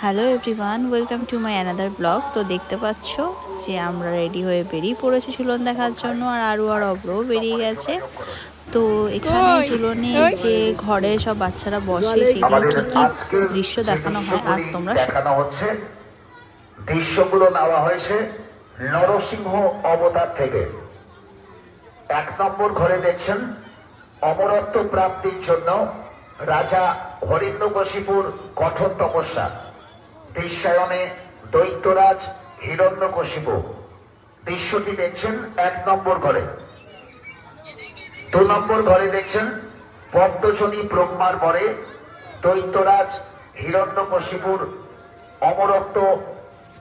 Hello everyone, welcome to my another blog. তো দেখতে পাচ্ছ যে আমরা রেডি হয়ে বেরিয়ে পড়েছি ঝুলন দেখার জন্য, আর আরও আর অব্রও বেরিয়ে গেছে। তো এখানে ঝুলনে যে ঘরে সব বাচ্চারা বসে সেগুলো কি কি দৃশ্য দেখানো হয় আজ তোমরা দেখানো হচ্ছে। দৃশ্যগুলো নেওয়া হয়েছে নরসিংহ অবতার থেকে। 1 নম্বর ঘরে দেখছেন অমরত্ব প্রাপ্তির জন্য রাজা হরিণ্যকশিপুর কঠোর তপস্যা। দৃশ্যায়নে দৈত্যরাজ হিরণ্যকশিপু। দৃশ্যটি দেখছেন 1 নম্বর ঘরে। 2 নম্বর ঘরে দেখছেন পদ্মজনী ব্রহ্মার বরে দৈত্যরাজ হিরণ্যকশিপুর অমরত্ব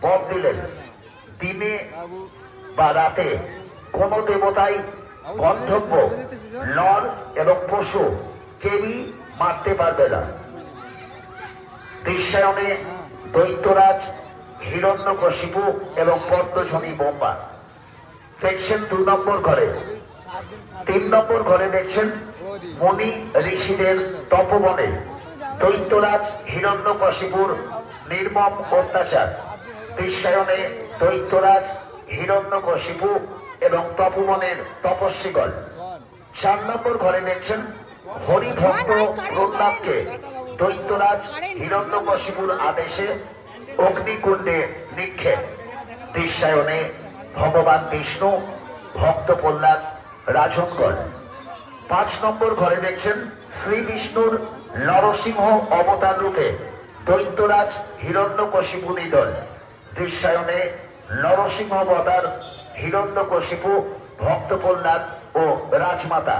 বর দিলেন। দিনে বা রাতে কোন দেবতাই গন্ধব্য নর এবং পশু কেউই মারতে পারবে না। দৃশ্যায়নে দৈত্যরাজ হিরণ্যকশিপু এবং পদ্মজনী ব্রহ্মা দেখছেন 2 নম্বর ঘরে। 3 নম্বর ঘরে দেখছেন মুনি ঋষিদের তপবনে দৈত্যরাজ হিরণ্যকশিপুর নির্মম অত্যাচার। দৃশ্যায়নে দৈত্যরাজ হিরণ্যকশিপু এবং তপবনের তপস্বীগণ। 4 নম্বর ঘরে দেখছেন হরিভক্ত প্রহ্লাদকে দৈত্যরাজ হিরণ্যকশিপুর আদেশে অগ্নিকুণ্ডে নিক্ষেপ। দৃশ্যায়নে ভগবান বিষ্ণু ভক্ত প্রহ্লাদ রাজনগণ। 5 নম্বর ঘরে দেখছেন শ্রী বিষ্ণুর নরসিংহ অবতার রূপে দৈত্যরাজ হিরণ্যকশিপু নিধন। দৃশ্যায়নে নরসিংহ অবতার হিরণ্যকশিপু ভক্ত প্রহ্লাদ ও রাজমাতা।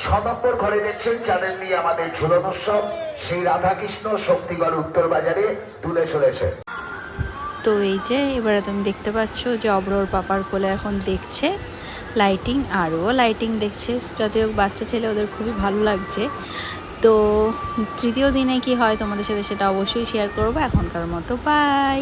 6 নম্বর ঘরে দেখছেন চ্যানেল নিয়ে আমাদের ঝুলন উৎসব শ্রী রাধাকৃষ্ণ শক্তিগড় উত্তর বাজারে তুলে চলেছে। তো এই যে এবারে তুমি দেখতে পাচ্ছ যে অব্রর পাপার কোলে এখন দেখছে লাইটিং, আরও লাইটিং দেখছে। যতই হোক বাচ্চা ছেলে, ওদের খুবই ভালো লাগছে। তো তৃতীয় দিনে কি হয় তোমাদের সাথে সেটা অবশ্যই শেয়ার করবো। এখনকার মতো বাই।